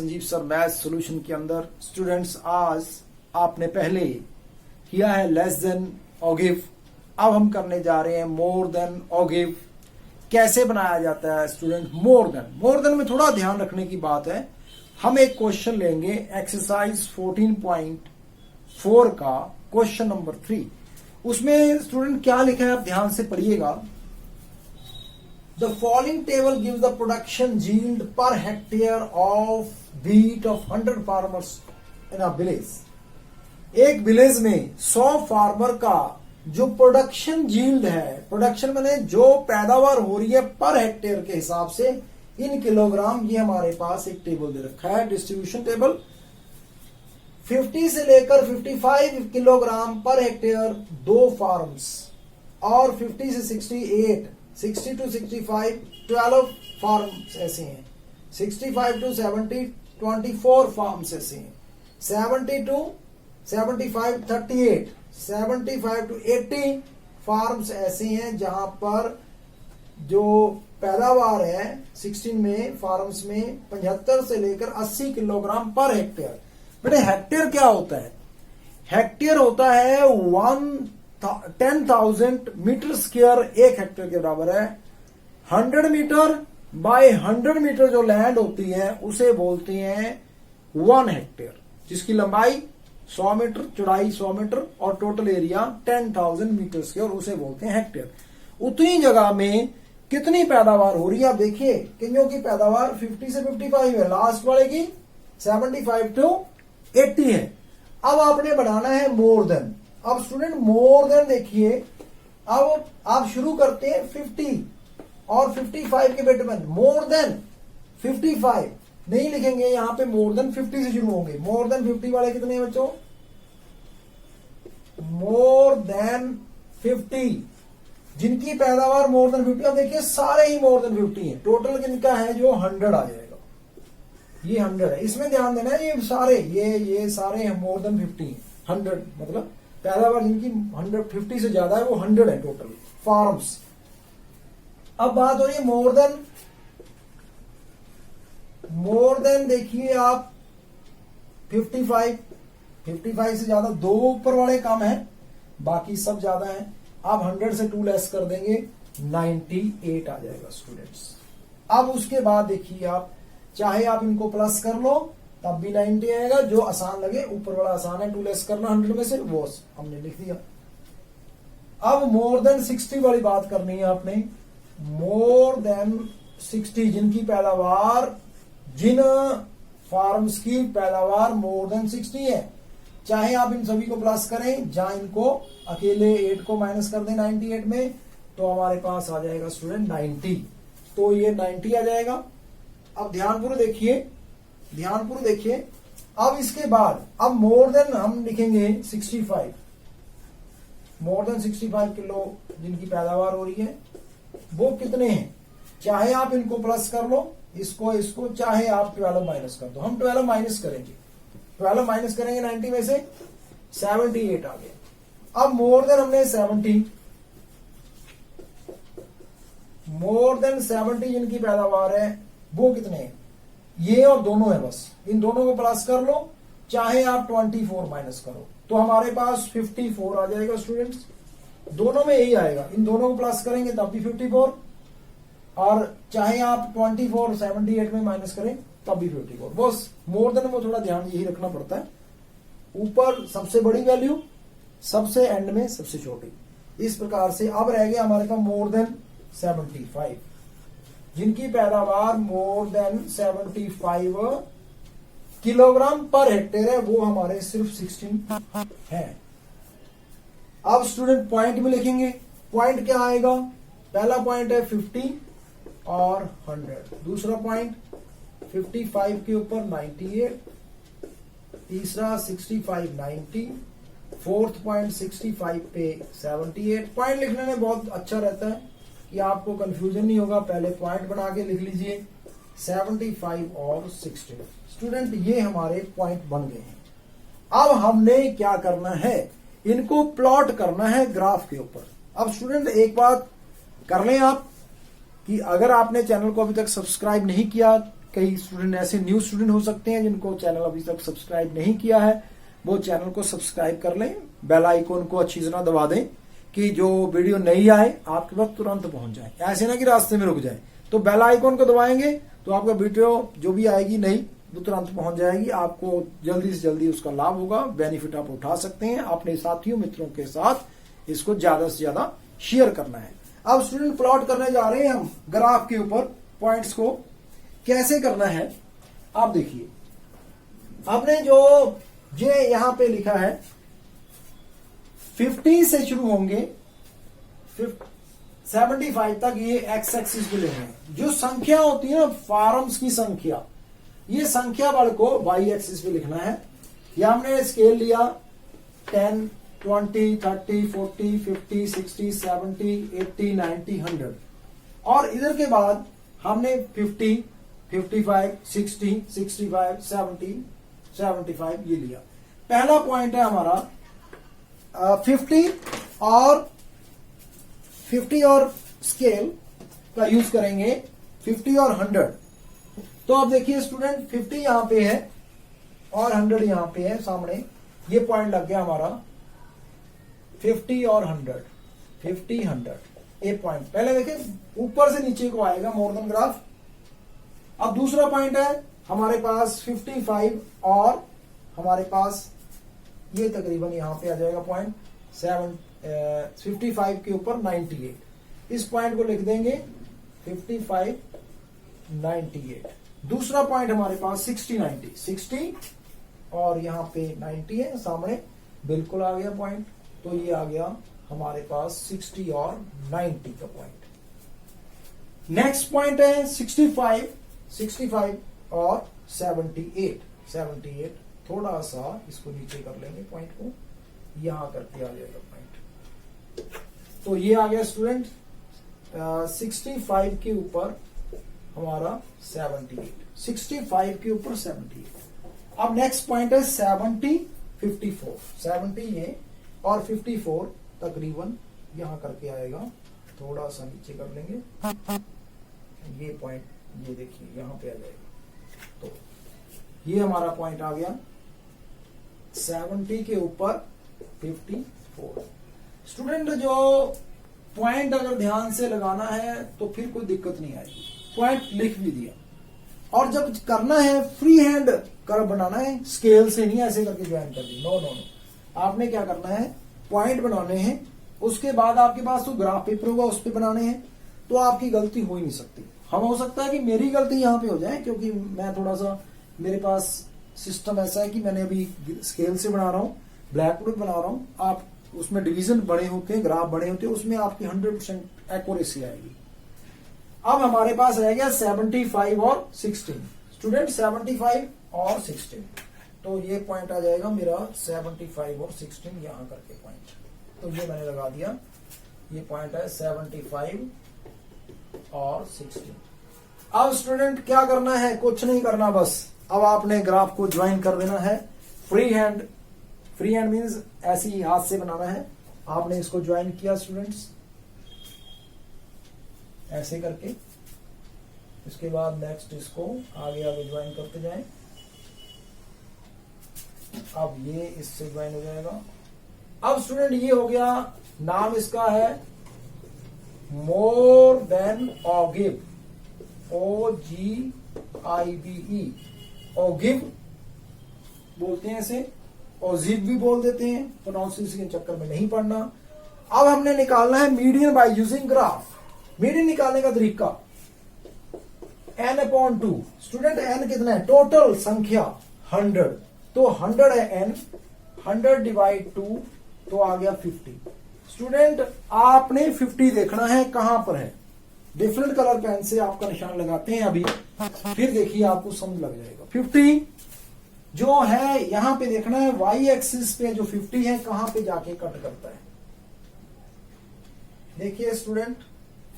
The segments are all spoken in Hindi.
संजीव सर मैथ सॉल्यूशन के अंदर। स्टूडेंट्स, आज आपने पहले किया है लेस देन और गिव, अब हम करने जा रहे हैं मोर देन और गिव। कैसे बनाया जाता है स्टूडेंट मोर देन में थोड़ा ध्यान रखने की बात है। हम एक क्वेश्चन लेंगे एक्सरसाइज 14.4 का क्वेश्चन नंबर 3। उसमें स्टूडेंट क्या लिखा है आप ध्यान से पढ़िएगा। The following table gives the production yield per hectare of wheat of 100 farmers in a village। एक विलेज में 100 फार्मर का जो प्रोडक्शन यील्ड है, प्रोडक्शन मैंने जो पैदावार हो रही है पर हेक्टेयर के हिसाब से इन किलोग्राम, ये हमारे पास एक टेबल दे रखा है, डिस्ट्रीब्यूशन टेबल। 50 से लेकर 55 किलोग्राम पर हेक्टेयर दो फार्म्स, और 50 से 68, 60 टू 65 12 फार्म्स ऐसे हैं, 65 टू 70 24 फार्म्स ऐसे हैं, 70 टू 75 38, 75 टू 80 फार्म्स ऐसे हैं जहां पर जो पैदावार है 16 में फार्म्स में 75 से लेकर 80 किलोग्राम पर हेक्टेयर। बेटे हेक्टेयर क्या होता है? हेक्टेयर होता है 10,000 मीटर स्क्वायर, एक हेक्टेयर के बराबर है। 100 मीटर बाय 100 मीटर जो लैंड होती है उसे बोलते हैं 1 हेक्टेयर, जिसकी लंबाई 100 मीटर, चौड़ाई 100 मीटर और टोटल एरिया 10,000 मीटर स्क्वायर, उसे बोलते हैं हेक्टेयर। उतनी जगह में कितनी पैदावार हो रही है आप देखिए। किन्हीं की पैदावार 50 से 55 है, लास्ट वाले की 75 टू 80 है। अब आपने बनाना है मोर देन। अब स्टूडेंट मोर देन देखिए, अब आप शुरू करते हैं 50 और 55 के बेटे में मोर देन 55 नहीं लिखेंगे, यहां पे मोर देन 50 से शुरू होंगे। मोर देन 50 वाले कितने हैं बच्चों? मोर देन 50 जिनकी पैदावार मोर देन 50। अब देखिए सारे ही मोर देन 50 हैं। टोटल किनका है जो 100 आ जाएगा, ये 100 है। इसमें ध्यान देना है, ये सारे ये सारे मोर देन 50 100 मतलब पैदावार जिनकी 150 से ज्यादा है वो 100 है टोटल फार्म्स। अब बात हो रही है मोर देन देखिए आप 55 से ज्यादा, दो ऊपर वाले कम है, बाकी सब ज्यादा है। आप 100 से 2 लेस कर देंगे 98 आ जाएगा स्टूडेंट्स। अब उसके बाद देखिए आप चाहे आप इनको प्लस कर लो तब भी 90 आएगा, जो आसान लगे। ऊपर वाला आसान है, 2 लेस करना 100 में से, वो हमने लिख दिया। अब मोर देन 60 वाली बात करनी है आपने। मोर देन 60 जिनकी पैदावार, जिन फार्म्स की पैदावार मोर देन 60 है, चाहे आप इन सभी को प्लस करें जहां इनको अकेले 8 को माइनस कर दें 98 में, तो हमारे पास आ जाएगा स्टूडेंट 90। तो ये 90 आ जाएगा। अब ध्यानपूर्वक देखिए। अब इसके बाद अब मोर देन हम लिखेंगे 65, मोर देन 65 किलो जिनकी पैदावार हो रही है वो कितने हैं, चाहे आप इनको प्लस कर लो, इसको चाहे आप 12 माइनस कर दो। हम 12 माइनस करेंगे, 12 माइनस करेंगे 90 में से 78 आ गया। अब मोर देन हमने 70, मोर देन 70 जिनकी पैदावार है वो कितने हैं, ये और दोनों है, बस इन दोनों को प्लस कर लो, चाहे आप 24 माइनस करो, तो हमारे पास 54 आ जाएगा स्टूडेंट्स। दोनों में यही आएगा, इन दोनों को प्लस करेंगे तब भी 54, और चाहे आप 24 78 में माइनस करें तब भी 54। बस मोर देन में थोड़ा ध्यान यही रखना पड़ता है, ऊपर सबसे बड़ी वैल्यू, सबसे एंड में सबसे छोटी, इस प्रकार से। अब रह गया हमारे पास मोर देन 75 जिनकी पैदावार more than 75 kilogram per hectare है, वो हमारे सिर्फ 16 है। अब स्टूडेंट पॉइंट में लिखेंगे। पॉइंट क्या आएगा? पहला पॉइंट है 50 और 100, दूसरा पॉइंट 55 के ऊपर 98, तीसरा 65 90, फोर्थ पॉइंट 65 पे 78। पॉइंट लिखने में बहुत अच्छा रहता है कि आपको कंफ्यूजन नहीं होगा, पहले पॉइंट बना के लिख लीजिए 75 और 60। स्टूडेंट ये हमारे पॉइंट बन गए हैं। अब हमने क्या करना है, इनको प्लॉट करना है ग्राफ के ऊपर। अब स्टूडेंट एक बात कर लें आप कि अगर आपने चैनल को अभी तक सब्सक्राइब नहीं किया कई स्टूडेंट ऐसे न्यू स्टूडेंट हो सकते हैं जिनको चैनल अभी तक सब्सक्राइब नहीं किया है, वो चैनल को सब्सक्राइब कर लें, बेल आइकॉन को अच्छी तरह दबा दें कि जो वीडियो नई आए आपके पास तुरंत पहुंच जाए, ऐसे ना कि रास्ते में रुक जाए। तो बेल आइकॉन को दबाएंगे तो आपका वीडियो जो भी आएगी नई वो तुरंत पहुंच जाएगी, आपको जल्दी से जल्दी उसका लाभ होगा, बेनिफिट आप उठा सकते हैं। अपने साथियों मित्रों के साथ इसको ज्यादा से ज्यादा शेयर करना है। अब स्टूडेंट प्लॉट करने जा रहे हैं हम ग्राफ के ऊपर पॉइंट्स को कैसे करना है। आप देखिए आपने जो ये यहां पे लिखा है 50 से शुरू होंगे 75 तक, ये एक्स एक्सिस पे लेंगे। जो संख्या होती है ना फॉर्म्स की संख्या, ये संख्या बल को वाई एक्सिस पे लिखना है। या हमने स्केल लिया 10, 20, 30, 40, 50, 60, 70, 80, 90, 100 और इधर के बाद हमने 50, 55, 60, 65, 70, 75 ये लिया। पहला पॉइंट है हमारा 50 और स्केल का यूज करेंगे 50 और 100। तो अब देखिए स्टूडेंट 50 यहां पे है और 100 यहां पे है सामने, ये पॉइंट लग गया हमारा 50 और 100, 50, 100 ये पॉइंट। पहले देखिए ऊपर से नीचे को आएगा मोर देन ग्राफ। अब दूसरा पॉइंट है हमारे पास 55 और हमारे पास ये तकरीबन यहां पे आ जाएगा पॉइंट 55 के ऊपर 98। इस पॉइंट को लिख देंगे 55, 98। दूसरा पॉइंट हमारे पास 60, 90, 60 और यहां पे 90 है सामने, बिल्कुल आ गया पॉइंट। तो ये आ गया हमारे पास 60 और 90 का पॉइंट। नेक्स्ट पॉइंट है 65 और 78। थोड़ा सा इसको नीचे कर लेंगे पॉइंट को, यहां करके आ जाएगा पॉइंट। तो ये आ गया स्टूडेंट 65 के ऊपर हमारा 78, 65 के ऊपर 78। अब नेक्स्ट पॉइंट है 70, 54, 70 ये और 54 तकरीबन यहां करके आएगा, थोड़ा सा नीचे कर लेंगे ये पॉइंट, ये देखिए यहां पे आ जाएगा। तो ये हमारा पॉइंट आ गया 70 के ऊपर 54। स्टूडेंट जो पॉइंट अगर ध्यान से लगाना है तो फिर कोई दिक्कत नहीं आएगी, पॉइंट लिख भी दिया। और जब करना है फ्री हैंड कर्व बनाना है, स्केल से नहीं ऐसे करके ज्वाइन कर दी, नो नो नो। आपने क्या करना है पॉइंट बनाने हैं, उसके बाद आपके पास तो ग्राफ पेपर होगा उस पर बनाने हैं। तो आपकी गलती हो ही नहीं सकती। हम हो सकता है कि मेरी गलती यहां पे हो जाए क्योंकि मैं थोड़ा सा, मेरे पास सिस्टम ऐसा है कि मैंने अभी स्केल से बना रहा हूं, ब्लैक बोर्ड बना रहा हूं। आप उसमें डिवीजन बड़े होते हैं, ग्राफ बड़े होते हैं, उसमें आपकी 100% एक्यूरेसी आएगी। अब हमारे पास रह गया 75 और 16। स्टूडेंट 75 और 16, तो ये पॉइंट आ जाएगा मेरा 75 और 16 यहां करके पॉइंट। तो ये मैंने लगा दिया, ये पॉइंट है 75 और 16। अब स्टूडेंट क्या करना है, कुछ नहीं करना, बस अब आपने ग्राफ को ज्वाइन कर देना है free hand. Free hand means ऐसे ही हाथ से बनाना है। आपने इसको ज्वाइन किया स्टूडेंट्स ऐसे करके, इसके बाद नेक्स्ट इसको आगे आगे ज्वाइन करते जाएं। अब ये इससे ज्वाइन हो जाएगा। अब स्टूडेंट ये हो गया, नाम इसका है मोर देन ऑगिव, OGIVE, ऑगिव बोलते हैं इसे, ओजिव भी बोल देते हैं, प्रोनाउंसिएशन के चक्कर में नहीं पड़ना। अब हमने निकालना है median by using graph. Median निकालने का तरीका n/2। स्टूडेंट n कितना है, टोटल संख्या 100, तो 100 है n, 100 डिवाइड 2 तो आ गया 50। स्टूडेंट आपने 50 देखना है कहां पर है, डिफरेंट कलर पेन से आपका निशान लगाते हैं अभी, फिर देखिए आपको समझ लग जाएगा। 50 जो है यहां पे देखना है, वाई एक्सिस पे जो 50 है कहां पे जाके कट करता है। देखिए स्टूडेंट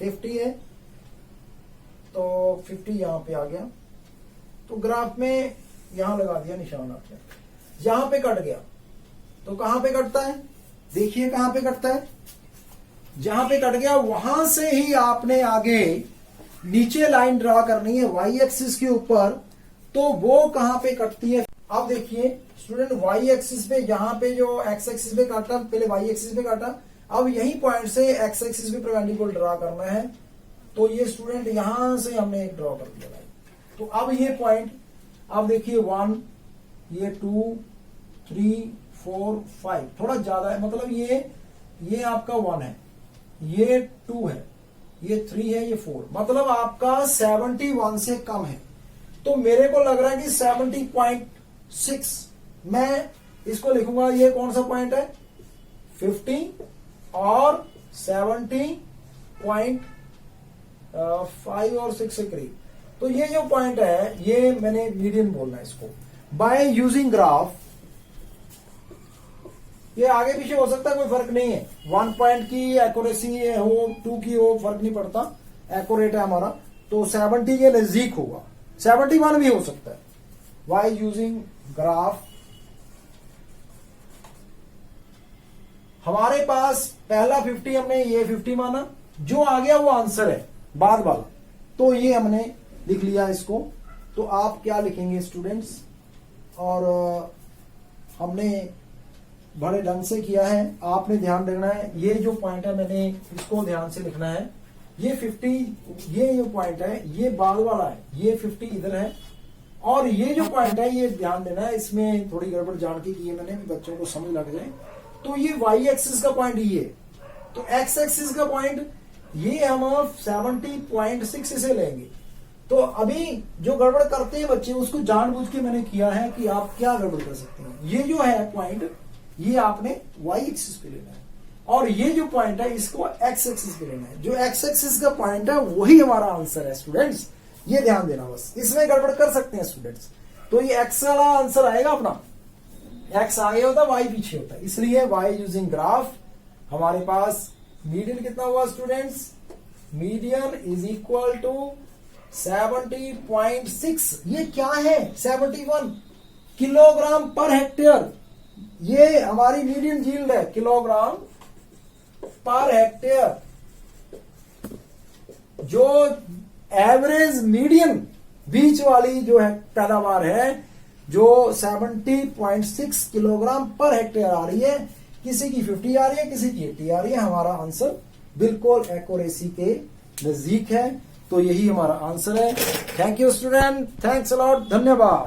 50 है तो 50 यहां पे आ गया, तो ग्राफ में यहां लगा दिया निशान आपने, यहां पे कट गया तो कहां पे कटता है, देखिए कहां पे कटता है, जहां पे कट गया वहां से ही आपने आगे नीचे लाइन ड्रा करनी है वाई एक्सिस के ऊपर, तो वो कहां पे कटती है। अब देखिए स्टूडेंट, वाई एक्सिस पे यहाँ पे जो एक्स एक्सिस पे काटा, पहले वाई एक्सिस पे काटा, अब यही पॉइंट से एक्स एक्सिस पे परपेंडिकुलर ड्रा करना है। तो ये स्टूडेंट यहां से हमने एक ड्रॉ कर दिया भाई। तो अब ये पॉइंट, अब देखिए 1, ये 2, 3, 4, 5, थोड़ा ज्यादा है, मतलब ये आपका 1 है, ये 2 है, ये 3 है, ये 4, मतलब आपका 71 से कम है। तो मेरे को लग रहा है कि 70.6 मैं इसको लिखूंगा। ये कौन सा पॉइंट है, 50 और 70.5 और 6 के करीब। तो ये जो पॉइंट है, ये मैंने मीडियन बोलना है इसको। बाय यूजिंग ग्राफ, ये आगे पीछे हो सकता है, कोई फर्क नहीं है। 1 पॉइंट की एक्यूरेसी हो, 2 की हो, फर्क नहीं पड़ता, एक्यूरेट है हमारा। तो 70 के नजदीक होगा, 71 भी हो सकता है। बाय यूजिंग ग्राफ, हमारे पास पहला 50 हमने ये 50 माना, जो आ गया वो आंसर है बाद वाला। तो ये हमने लिख लिया इसको। तो आप क्या लिखेंगे स्टूडेंट्स, और हमने बड़े ढंग से किया है, आपने ध्यान रखना है। ये जो पॉइंट है मैंने इसको ध्यान से लिखना है। ये 50, ये जो पॉइंट है ये बाद वाला है, ये 50 इधर है, और ये जो पॉइंट है ये ध्यान देना है, इसमें थोड़ी गड़बड़ जान के की है मैंने, बच्चों को समझ लग जाए। तो ये वाई एक्सिस का पॉइंट ये, तो एक्स एक्सिस का पॉइंट ये हम 70.6 से लेंगे। तो अभी जो गड़बड़ करते हैं बच्चे, उसको जानबूझ के मैंने किया है कि आप क्या गड़बड़ कर सकते हैं। ये जो है पॉइंट, ये आपने वाई एक्सिस पे लेना है, और ये जो पॉइंट है इसको एक्स एक्सिस पे लेना है। जो एक्स एक्सिस का पॉइंट है वही हमारा आंसर है स्टूडेंट्स, ये ध्यान देना बस। इसमें गड़बड़ कर सकते हैं स्टूडेंट्स। तो ये एक्स वाला आंसर आएगा अपना, एक्स आगे होता है, वाई पीछे होता है, इसलिए वाई यूजिंग ग्राफ। हमारे पास मीडियन कितना हुआ students, median is equal to 70.6। ये क्या है, 71 किलोग्राम पर हेक्टेयर। ये हमारी मीडियन यील्ड है, किलोग्राम पर हेक्टेयर। जो एवरेज मीडियन बीच वाली जो है पैदावार है, जो 70.6 किलोग्राम पर हेक्टेयर आ रही है, किसी की 50 आ रही है, किसी की 80 आ रही है। हमारा आंसर बिल्कुल एक्यूरेसी के नजदीक है। तो यही हमारा आंसर है। Thank you student, thanks a lot, धन्यवाद।